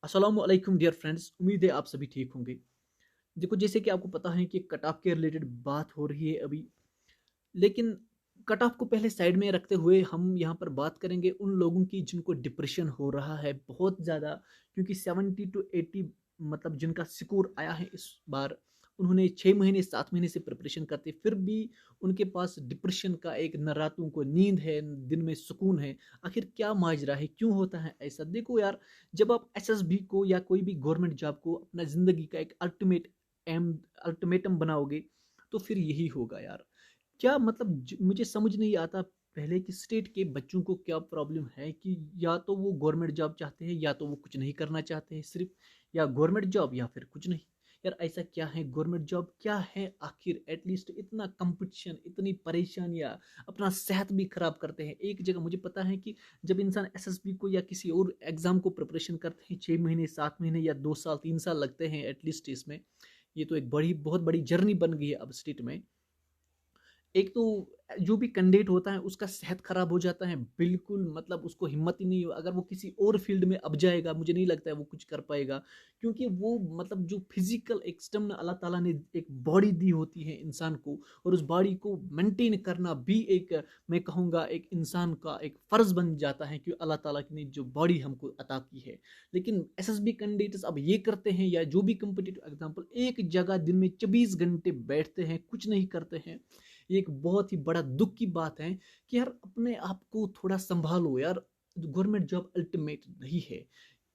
अस्सलामुअलैकुम dear friends, उम्मीद है आप सभी ठीक होंगे। देखो, जैसे कि आपको पता है कि कट ऑफ के रिलेटेड बात हो रही है अभी, लेकिन कट ऑफ को पहले साइड में रखते हुए हम यहाँ पर बात करेंगे उन लोगों की जिनको डिप्रेशन हो रहा है बहुत ज़्यादा, क्योंकि 70 to 80 मतलब जिनका स्कोर आया है इस बार, उन्होंने 6 महीने 7 महीने से प्रिपरेशन करते फिर भी उनके पास डिप्रेशन का एक, न रातों को नींद है न दिन में सुकून है। आखिर क्या माजरा है, क्यों होता है ऐसा? देखो यार, जब आप एसएसबी को या कोई भी गवर्नमेंट जॉब को अपना ज़िंदगी का एक एम अल्टीमेटम बनाओगे तो फिर यही होगा यार। क्या मतलब मुझे समझ नहीं आता पहले कि स्टेट के बच्चों को क्या प्रॉब्लम है कि या तो वो गवर्नमेंट जॉब चाहते हैं या तो वो कुछ नहीं करना चाहते हैं सिर्फ, या गवर्नमेंट जॉब या फिर कुछ नहीं। यार ऐसा क्या है, गवर्नमेंट जॉब क्या है आखिर? एटलीस्ट इतना कंपटीशन, इतनी परेशानियां, अपना सेहत भी खराब करते हैं एक जगह। मुझे पता है कि जब इंसान एसएसबी को या किसी और एग्जाम को प्रिपरेशन करते हैं 6 महीने 7 महीने या 2 साल 3 साल लगते हैं एटलीस्ट इसमें। ये तो एक बड़ी बहुत बड़ी जर्नी बन गई है अब स्टेट में। एक तो जो भी कैंडिडेट होता है उसका सेहत खराब हो जाता है, बिल्कुल मतलब उसको हिम्मत ही नहीं हो, अगर वो किसी और फील्ड में अब जाएगा मुझे नहीं लगता है वो कुछ कर पाएगा। क्योंकि वो मतलब जो फिजिकल एक स्टेमिना अल्लाह ताला ने एक बॉडी दी होती है इंसान को, और उस बॉडी को मेंटेन करना भी एक, मैं कहूँगा एक इंसान का एक फ़र्ज़ बन जाता है कि अल्लाह ताला ने जो बॉडी हमको अता की है। लेकिन एसएसबी कैंडिडेट्स अब ये करते हैं, या जो भी कम्पिटिटिव एग्जाम्पल, एक जगह दिन में 24 घंटे बैठते हैं, कुछ नहीं करते हैं। ये एक बहुत ही बड़ा दुख की बात है कि यार अपने आप को थोड़ा संभालो यार। गवर्नमेंट जॉब अल्टीमेट नहीं है।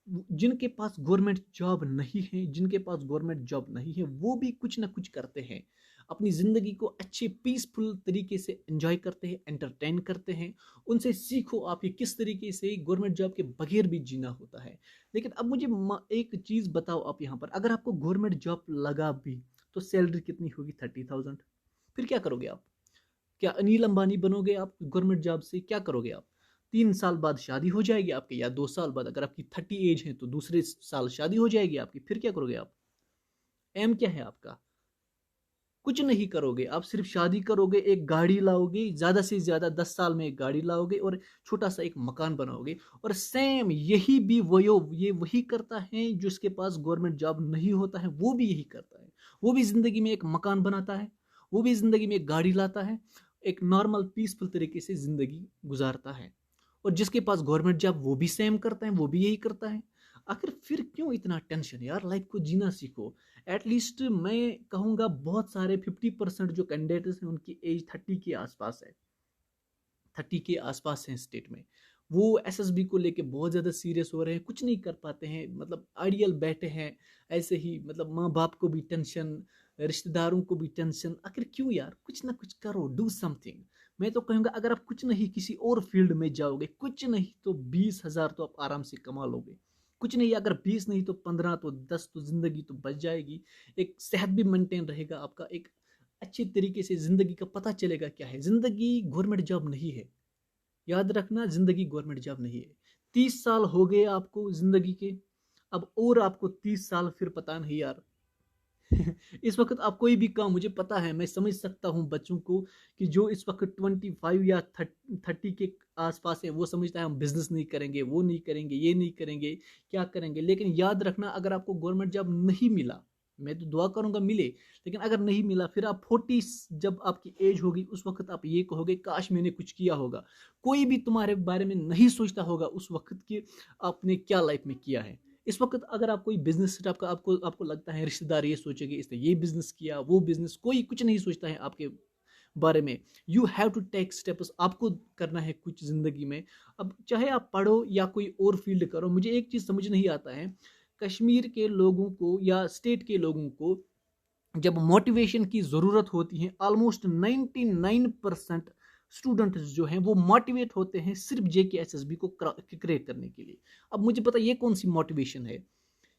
जिनके पास गवर्नमेंट जॉब नहीं है, जिनके पास गवर्नमेंट जॉब नहीं है, वो भी कुछ ना कुछ करते हैं, अपनी ज़िंदगी को अच्छे पीसफुल तरीके से एंजॉय करते हैं, एंटरटेन करते हैं। उनसे सीखो आप कि किस तरीके से गवर्नमेंट जॉब के बगैर भी जीना होता है। लेकिन अब मुझे एक चीज़ बताओ आप, यहाँ पर अगर आपको गवर्नमेंट जॉब लगा भी तो सैलरी कितनी होगी? 30,000। फिर क्या करोगे आप? क्या अनिल अंबानी बनोगे आप गवर्नमेंट जॉब से? क्या करोगे आप? 3 साल बाद शादी हो जाएगी आपकी, या 2 साल बाद, अगर आपकी 30 एज है तो दूसरे साल शादी हो जाएगी आपकी। फिर क्या करोगे आप? एम क्या है आपका? कुछ नहीं करोगे आप, सिर्फ शादी करोगे, एक गाड़ी लाओगे, ज्यादा से ज्यादा 10 साल में एक गाड़ी लाओगे और छोटा सा एक मकान बनाओगे। और सेम यही भी ये वही करता है जो उसके पास गवर्नमेंट जॉब नहीं होता है, वो भी यही करता है। वो भी जिंदगी में एक मकान बनाता है, वो भी जिंदगी में एक गाड़ी लाता है, एक नॉर्मल पीसफुल तरीके से जिंदगी गुजारता है। और जिसके पास गवर्नमेंट जॉब वो भी सेम करता है, वो भी यही करता है। आखिर फिर क्यों इतना टेंशन यार? लाइफ को जीना सीखो। एटलीस्ट मैं कहूँगा बहुत सारे 50% जो कैंडिडेट्स हैं उनकी एज 30 के आसपास है, 30 के आसपास हैं स्टेट में। वो एसएसबी को लेके बहुत ज़्यादा सीरियस हो रहे हैं, कुछ नहीं कर पाते हैं, मतलब आइडियल बैठे हैं ऐसे ही। मतलब माँ बाप को भी टेंशन, रिश्तेदारों को भी टेंशन। आखिर क्यों यार? कुछ ना कुछ करो, डू समथिंग। मैं तो कहूँगा अगर आप कुछ नहीं किसी और फील्ड में जाओगे, कुछ नहीं तो 20,000 तो आप आराम से कमा लोगे। कुछ नहीं, अगर 20 नहीं तो 15 तो 10 तो जिंदगी तो बच जाएगी। एक सेहत भी मेंटेन रहेगा आपका, एक अच्छी तरीके से जिंदगी का पता चलेगा क्या है। जिंदगी गवर्नमेंट जॉब नहीं है, याद रखना, जिंदगी गवर्नमेंट जॉब नहीं है। 30 साल हो गए आपको जिंदगी के, अब और आपको 30 साल फिर पता नहीं यार। इस वक्त आप कोई भी काम, मुझे पता है, मैं समझ सकता हूँ बच्चों को कि जो इस वक्त 25 या 30 के आसपास है, वो समझता है हम बिजनेस नहीं करेंगे, वो नहीं करेंगे, ये नहीं करेंगे, क्या करेंगे। लेकिन याद रखना, अगर आपको गवर्नमेंट जॉब नहीं मिला, मैं तो दुआ करूंगा मिले, लेकिन अगर नहीं मिला, फिर आप 40 जब आपकी एज होगी उस वक्त आप ये कहोगे काश मैंने कुछ किया होगा। कोई भी तुम्हारे बारे में नहीं सोचता होगा उस वक्त कि आपने क्या लाइफ में किया है। इस वक्त अगर आप कोई बिजनेस सेटअप का, आपको आपको लगता है रिश्तेदार ये सोचेंगे इसने ये बिजनेस किया, वो बिजनेस, कोई कुछ नहीं सोचता है आपके बारे में। You have to take steps, आपको करना है कुछ जिंदगी में। अब चाहे आप पढ़ो या कोई और फील्ड करो, मुझे एक चीज समझ नहीं आता है, कश्मीर के लोगों को या स्टेट के लोगों को जब मोटिवेशन की ज़रूरत होती है, ऑलमोस्ट 99% स्टूडेंट्स जो हैं वो मोटिवेट होते हैं सिर्फ JK SSB को क्रैक करने के लिए। अब मुझे पता ये कौन सी मोटिवेशन है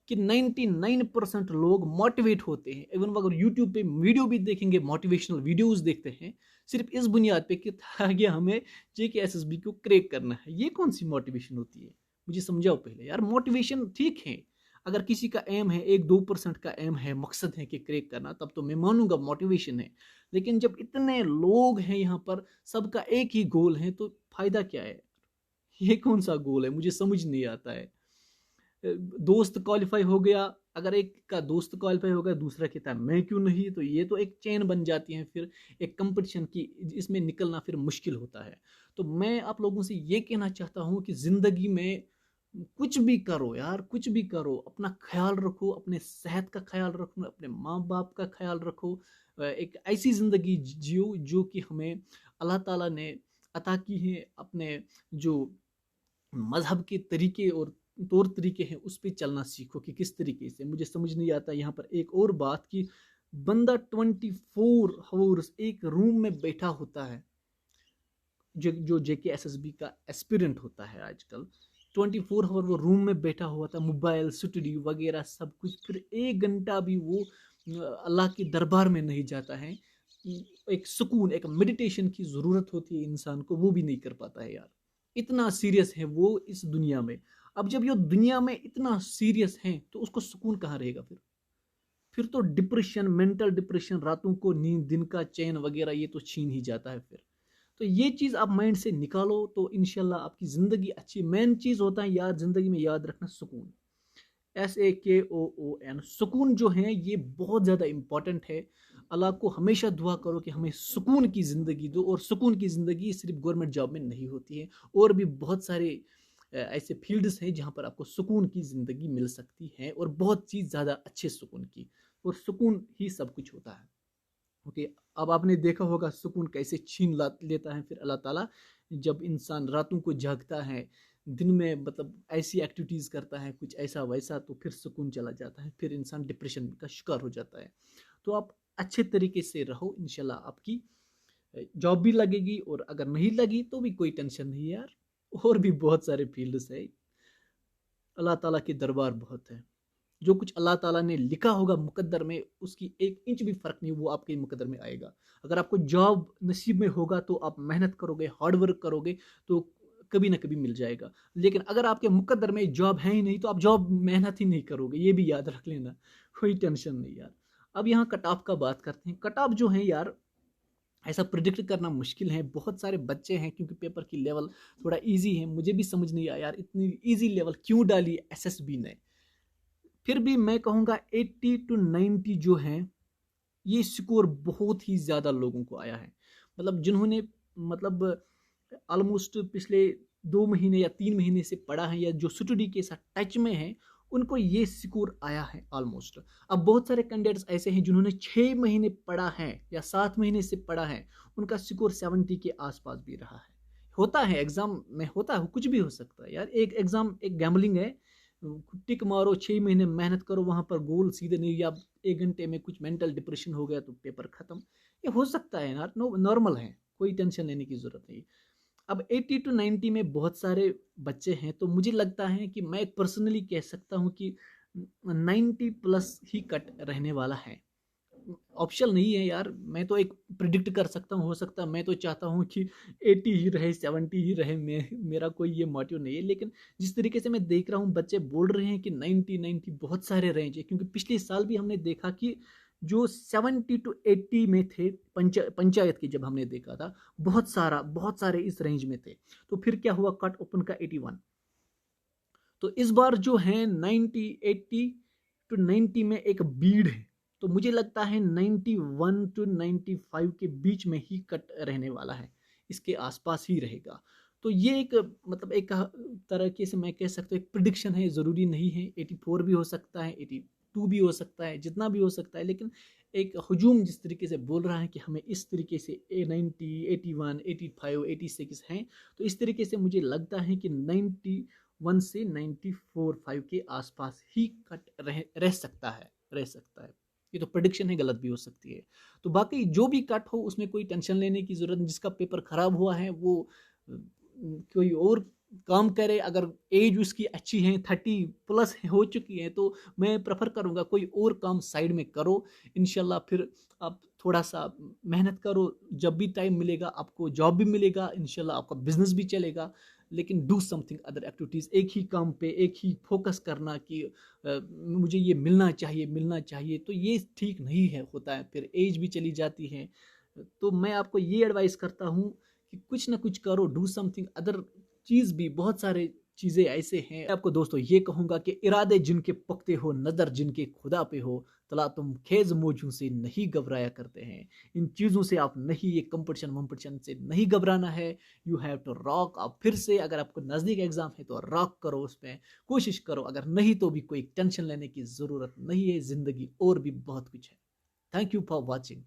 कि 99% लोग मोटिवेट होते हैं। इवन अगर यूट्यूब पे वीडियो भी देखेंगे, मोटिवेशनल वीडियोस देखते हैं सिर्फ इस बुनियाद पे कि आगे हमें JK SSB को क्रैक करना है। ये कौन सी मोटिवेशन होती है? मुझे समझाओ पहले यार। मोटिवेशन ठीक है, अगर किसी का एम है, 1-2% का एम है, मकसद है कि क्रैक करना, तब तो मैं मानूंगा मोटिवेशन है। लेकिन जब इतने लोग हैं यहाँ पर, सबका एक ही गोल है, तो फायदा क्या है? ये कौन सा गोल है? मुझे समझ नहीं आता है। दोस्त क्वालिफाई हो गया, अगर एक का दोस्त क्वालिफाई हो गया दूसरा कहता है मैं क्यों नहीं, तो ये तो एक चेन बन जाती है, फिर एक कंपटीशन की, इसमें निकलना फिर मुश्किल होता है। तो मैं आप लोगों से ये कहना चाहता हूँ कि ज़िंदगी में कुछ भी करो यार, कुछ भी करो, अपना ख्याल रखो, अपने सेहत का ख्याल रखो, अपने माँ बाप का ख्याल रखो, एक ऐसी ज़िंदगी जियो जो कि हमें अल्लाह ताला ने अता की है। अपने जो मज़हब के तरीके और तौर तरीके हैं उस पर चलना सीखो कि किस तरीके से। मुझे समझ नहीं आता यहाँ पर एक और बात कि बंदा 24 आवर्स एक रूम में बैठा होता है, जो JKSSB का एस्पिरेंट होता है आजकल, 24 आवर वो रूम में बैठा हुआ था, मोबाइल स्टडी वगैरह सब कुछ, फिर 1 घंटा भी वो अल्लाह के दरबार में नहीं जाता है। एक सुकून, एक मेडिटेशन की ज़रूरत होती है इंसान को, वो भी नहीं कर पाता है यार। इतना सीरियस है वो इस दुनिया में। अब जब ये दुनिया में इतना सीरियस है तो उसको सुकून कहाँ रहेगा फिर तो डिप्रेशन, मेंटल डिप्रेशन, रातों को नींद, दिन का चैन वगैरह ये तो छीन ही जाता है फिर। तो ये चीज़ आप माइंड से निकालो तो इंशाल्लाह आपकी ज़िंदगी अच्छी। मेन चीज़ होता है यार ज़िंदगी में याद रखना सुकून, SAKOON, सुकून जो है ये बहुत ज़्यादा इम्पॉर्टेंट है। अल्लाह को हमेशा दुआ करो कि हमें सुकून की ज़िंदगी दो, और सुकून की ज़िंदगी सिर्फ गवर्नमेंट जॉब में नहीं होती है, और भी बहुत सारे ऐसे फील्ड्स हैं जहाँ पर आपको सुकून की ज़िंदगी मिल सकती है, और बहुत चीज़ ज़्यादा अच्छे सुकून की, और सुकून ही सब कुछ होता है। ओके, अब आपने देखा होगा सुकून कैसे छीन लेता है फिर अल्लाह ताला, जब इंसान रातों को जागता है, दिन में मतलब ऐसी एक्टिविटीज़ करता है कुछ ऐसा वैसा, तो फिर सुकून चला जाता है, फिर इंसान डिप्रेशन का शिकार हो जाता है। तो आप अच्छे तरीके से रहो, इंशाल्लाह आपकी जॉब भी लगेगी, और अगर नहीं लगी तो भी कोई टेंशन नहीं यार, और भी बहुत सारे फील्ड्स है। अल्लाह ताला के दरबार बहुत है, जो कुछ अल्लाह ताला ने लिखा होगा मुकद्दर में, उसकी 1 इंच भी फ़र्क नहीं वो आपके मुकद्दर में आएगा। अगर आपको जॉब नसीब में होगा तो आप मेहनत करोगे, हार्ड वर्क करोगे, तो कभी ना कभी मिल जाएगा। लेकिन अगर आपके मुकद्दर में जॉब है ही नहीं तो आप जॉब मेहनत ही नहीं करोगे, ये भी याद रख लेना। कोई टेंशन नहीं यार। अब यहाँ कट ऑफ का बात करते हैं। कट ऑफ जो है यार, ऐसा प्रिडिक्ट करना मुश्किल है। बहुत सारे बच्चे हैं, क्योंकि पेपर की लेवल थोड़ा ईजी है, मुझे भी समझ नहीं आया यार इतनी ईजी लेवल क्यों डाली SSB ने। फिर भी मैं कहूँगा 80 to 90 जो है, ये स्कोर बहुत ही ज़्यादा लोगों को आया है। मतलब जिन्होंने मतलब ऑलमोस्ट पिछले 2 महीने या 3 महीने से पढ़ा है, या जो स्टडी के साथ टच में है, उनको ये स्कोर आया है ऑलमोस्ट। अब बहुत सारे कैंडिडेट्स ऐसे हैं जिन्होंने 6 महीने पढ़ा है या 7 महीने से पढ़ा है, उनका स्कोर 70 के आसपास भी रहा है। होता है एग्जाम में, होता है, कुछ भी हो सकता है यार। एक एग्जाम एक गैम्बलिंग है, टिक मारो, 6 महीने मेहनत करो, वहां पर गोल सीधे नहीं, या 1 घंटे में कुछ मेंटल डिप्रेशन हो गया तो पेपर खत्म। ये हो सकता है यार, नॉर्मल है, कोई टेंशन लेने की जरूरत नहीं। अब 80 to 90 में बहुत सारे बच्चे हैं, तो मुझे लगता है कि मैं पर्सनली कह सकता हूँ कि 90+ ही कट रहने वाला है। ऑप्शन नहीं है यार, मैं तो एक प्रिडिक्ट कर सकता हूँ, हो सकता है, मैं तो चाहता हूँ कि 80 ही रहे, 70 ही रहे, मेरा कोई ये मोटिव नहीं है। लेकिन जिस तरीके से मैं देख रहा हूँ बच्चे बोल रहे हैं कि 90 बहुत सारे रेंज है, क्योंकि पिछले साल भी हमने देखा कि जो 70 to 80 में थे, पंचायत की जब हमने देखा था, बहुत सारे इस रेंज में थे। तो फिर क्या हुआ, कट ओपन का 81। तो इस बार जो है 80 to 90 में एक भीड़ है। तो मुझे लगता है 91 to 95 के बीच में ही कट रहने वाला है, इसके आसपास ही रहेगा। तो ये एक मतलब एक तरीके से मैं कह सकता हूँ एक प्रिडिक्शन है, ज़रूरी नहीं है। 84 भी हो सकता है, 82 भी हो सकता है, जितना भी हो सकता है। लेकिन एक हजूम जिस तरीके से बोल रहा है कि हमें इस तरीके से 90, 81, 85, 86 हैं, तो इस तरीके से मुझे लगता है कि 91 से 94-5 के आसपास ही कट रह सकता है। ये तो प्रेडिक्शन है, गलत भी हो सकती है। तो बाकी जो भी कट हो उसमें कोई टेंशन लेने की जरूरत नहीं। जिसका पेपर खराब हुआ है वो कोई और काम करे। अगर एज उसकी अच्छी है, 30+ हो चुकी है, तो मैं प्रेफर करूँगा कोई और काम साइड में करो। इंशाल्लाह फिर आप थोड़ा सा मेहनत करो, जब भी टाइम मिलेगा आपको जॉब भी मिलेगा, इंशाल्लाह आपका बिजनेस भी चलेगा। लेकिन डू समथिंग अदर एक्टिविटीज़। एक ही काम पे एक ही फोकस करना कि मुझे ये मिलना चाहिए, तो ये ठीक नहीं है, होता है, फिर एज भी चली जाती है। तो मैं आपको ये एडवाइस करता हूँ कि कुछ ना कुछ करो, डू समथिंग अदर चीज़ भी बहुत सारे चीज़ें ऐसे हैं। आपको दोस्तों ये कहूँगा कि इरादे जिनके पुख्ते हो, नज़र जिनके खुदा पे हो, तला तुम खेज़ मौजों से नहीं घबराया करते हैं। इन चीज़ों से आप नहीं, ये कंपटीशन-वंपटीशन से नहीं घबराना है। You have to rock. आप फिर से अगर आपको नज़दीक एग्ज़ाम है तो रॉक करो उसमें, कोशिश करो। अगर नहीं तो भी कोई टेंशन लेने की ज़रूरत नहीं है, ज़िंदगी और भी बहुत कुछ है। Thank you for watching.